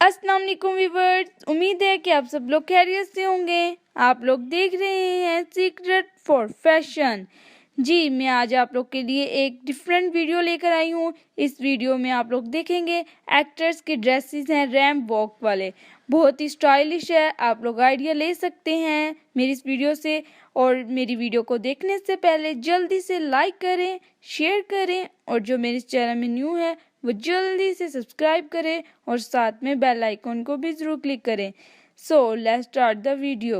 अस्सलाम वालेकुम व्यूअर्स, उम्मीद है कि आप सब लोग खैरियत से होंगे। आप लोग देख रहे हैं सीक्रेट फॉर फैशन। जी, मैं आज आप लोग के लिए एक डिफरेंट वीडियो लेकर आई हूँ। इस वीडियो में आप लोग देखेंगे एक्टर्स के ड्रेसेस हैं रैम्प वॉक वाले, बहुत ही स्टाइलिश है। आप लोग आइडिया ले सकते हैं मेरी इस वीडियो से। और मेरी वीडियो को देखने से पहले जल्दी से लाइक करें, शेयर करें और जो मेरे चैनल में न्यू है वो जल्दी से सब्सक्राइब करें और साथ में बेल आइकन को भी ज़रूर क्लिक करें। So let's start the video.